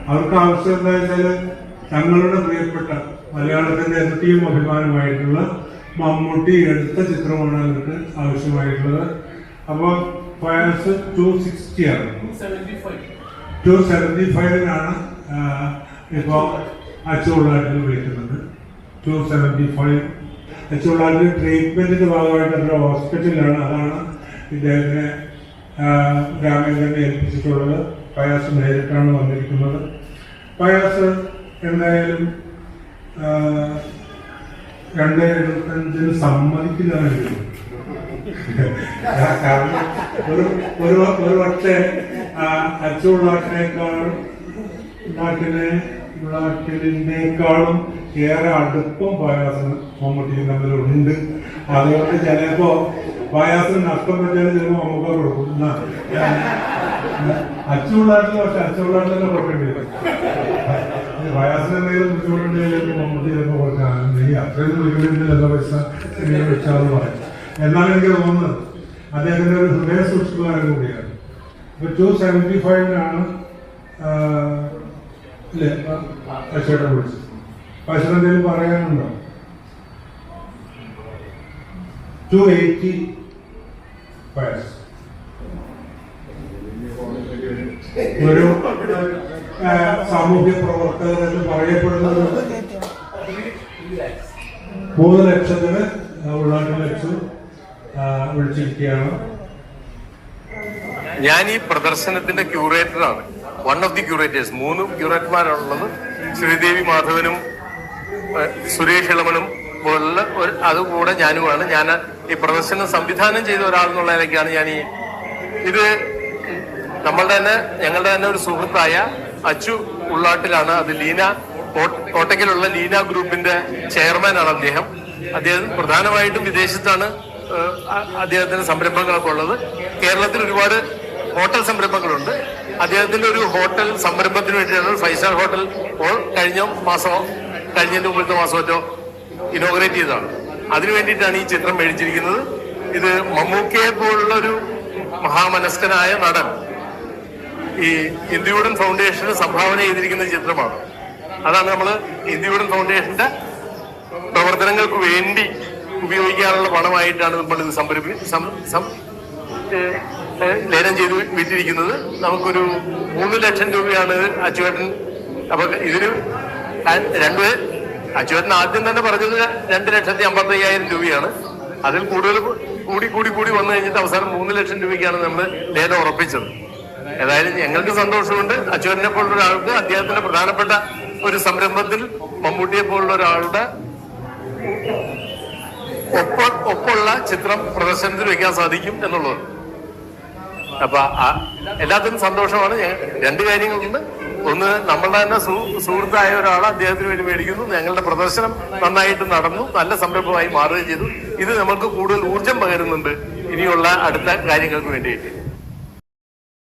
അവർക്ക് ആവശ്യം എന്താ വെച്ചാല് തങ്ങളുടെ പ്രിയപ്പെട്ട മലയാളത്തിന്റെ ഏറ്റവും അഭിമാനമായിട്ടുള്ള മമ്മൂട്ടി എടുത്ത ചിത്രമാണ് അവർക്ക് ആവശ്യമായിട്ടുള്ളത്. അപ്പോൾ ഫയർസ് 260 ആണ്, 275 ഇപ്പോൾ അച്ചുകൊള്ളാട്ടിൽ വിളിക്കുന്നത്. 275 അച്ചുകൊള്ളാട്ടിൽ ട്രീറ്റ്മെന്റിന്റെ ഭാഗമായിട്ട് ഒരു ഹോസ്പിറ്റലിലാണ്. അതാണ് ഇദ്ദേഹത്തിനെ രാമേന്ദ്രനെ ഏൽപ്പിച്ചിട്ടുള്ളത്. ഫയാസ് നേരിട്ടാണ് വന്നിരിക്കുന്നത്. ഫയാസ് എന്തായാലും 2.75 സമ്മതിക്കുന്നതാണ്. കാരണം ഒരു പക്ഷേ അച്ചുള്ളാട്ടിനേക്കാളും ഏറെ അടുപ്പം ഫയാസിന് മമ്മൂട്ടിയും തമ്മിലുണ്ട്. അതുകൊണ്ട് ചിലപ്പോ ഫയാസിന് നഷ്ടം പറ്റിയാലും ചിലപ്പോൾ മമ്മൂക്ക കൊടുക്കും. അച്ചുള്ളാട്ടിൽ പക്ഷെ അച്ചുള്ളാട്ടിലൊക്കെ കൊടുക്കേണ്ടി വരും. ഫയാസിന് എന്തെങ്കിലും ബുദ്ധിമുട്ടുണ്ടെങ്കിൽ മമ്മൂട്ടി ചിലപ്പോൾ കൊടുക്കാൻ നീ അത്രയും വിളിക്കുന്നില്ല പൈസ വെച്ചാന്ന് പറയും. എന്നാലും എനിക്ക് തോന്നുന്നത് അദ്ദേഹത്തിന്റെ ഒരു ഹൃദയ സൂക്ഷ്മകാരൻ കൂടിയാണ്. ഇപ്പൊ 275 അല്ലേ പശയുടെ വിളിച്ചത്. പശയുടെ എന്തെങ്കിലും പറയാനുണ്ടോ? 280 ഒരു സാമൂഹ്യ പ്രവർത്തകർ എന്ന് പറയപ്പെടുന്നത് 3 ലക്ഷത്തിന് ഉള്ളാട്ടിൽ വെച്ച് വിളിച്ചിരിക്കുകയാണ്. ഞാൻ ഈ പ്രദർശനത്തിന്റെ ക്യൂറേറ്ററാണ്, വൺ ഓഫ് ദി ക്യൂറേറ്റേഴ്സ്. 3 ക്യൂറേറ്റർമാരാണുള്ളത്. ശ്രീദേവി മാധവനും സുരേഷ് ഇളമനും പോലുള്ള അതുകൂടെ ഞാനുമാണ്. ഞാൻ ഈ പ്രദർശനം സംവിധാനം ചെയ്ത ഒരാളെന്നുള്ള നിലയ്ക്കാണ് ഞാൻ ഇത് ഞങ്ങളുടെ തന്നെ ഒരു സുഹൃത്തായ അച്ചു ഉള്ളാട്ടിലാണ്. അത് ലീന കോട്ടയ്ക്കലുള്ള ലീന ഗ്രൂപ്പിന്റെ ചെയർമാനാണ് അദ്ദേഹം. പ്രധാനമായിട്ടും വിദേശത്താണ് അദ്ദേഹത്തിന്റെ സംരംഭങ്ങളൊക്കെ ഉള്ളത്. കേരളത്തിൽ ഒരുപാട് ഹോട്ടൽ സംരംഭങ്ങളുണ്ട്. അദ്ദേഹത്തിന്റെ ഒരു ഹോട്ടൽ സംരംഭത്തിന് വേണ്ടിയാണ് 5 സ്റ്റാർ ഹോട്ടൽ കഴിഞ്ഞതിന്റെ മുമ്പത്തെ മാസമോ ഇനോഗ്രേറ്റ് ചെയ്തതാണ്. അതിനു വേണ്ടിയിട്ടാണ് ഈ ചിത്രം മേടിച്ചിരിക്കുന്നത്. ഇത് മമ്മൂക്കയെ പോലുള്ള ഒരു മഹാമനസ്കനായ നടൻ ഈ ഇന്ത്യയുടൻ ഫൗണ്ടേഷന് സംഭാവന ചെയ്തിരിക്കുന്ന ചിത്രമാണ്. അതാണ് നമ്മൾ ഇന്ത്യയുടൻ ഫൗണ്ടേഷന്റെ പ്രവർത്തനങ്ങൾക്ക് വേണ്ടി ഉപയോഗിക്കാനുള്ള പണമായിട്ടാണ് നമ്മൾ ഇത് ലേലം ചെയ്ത് വിറ്റിരിക്കുന്നത്. നമുക്കൊരു 3 ലക്ഷം രൂപയാണ് അച്ചുവേട്ടൻ. അപ്പൊ ഇതിന് അച്ചുവേട്ടൻ ആദ്യം തന്നെ പറഞ്ഞത് 2,55,000 രൂപയാണ്. അതിൽ കൂടുതൽ കൂടി വന്നു കഴിഞ്ഞിട്ട് അവസാനം 3 ലക്ഷം രൂപയ്ക്കാണ് നമ്മൾ ലേലം ഉറപ്പിച്ചത്. ഏതായാലും ഞങ്ങൾക്ക് സന്തോഷമുണ്ട്. അച്ചുവേട്ടനെ പോലുള്ള ഒരാൾക്ക് അദ്ദേഹത്തിന്റെ പ്രധാനപ്പെട്ട ഒരു സംരംഭത്തിൽ മമ്മൂട്ടിയെ പോലുള്ള ഒരാളുടെ ഒപ്പമുള്ള ചിത്രം പ്രദർശനത്തിൽ വെക്കാൻ സാധിക്കും എന്നുള്ളത്. അപ്പൊ എല്ലാത്തിനും സന്തോഷമാണ്. 2 കാര്യങ്ങളുണ്ട്. ഒന്ന്, നമ്മളുടെ തന്നെ സുഹൃത്തായ ഒരാൾ അദ്ദേഹത്തിന് വേണ്ടി മേടിക്കുന്നു. ഞങ്ങളുടെ പ്രദർശനം നന്നായിട്ട് നടന്നു, നല്ല സംരംഭമായി മാറുകയും ചെയ്തു. ഇത് നമ്മൾക്ക് കൂടുതൽ ഊർജം പകരുന്നുണ്ട് ഇനിയുള്ള അടുത്ത കാര്യങ്ങൾക്ക് വേണ്ടിയിട്ട്.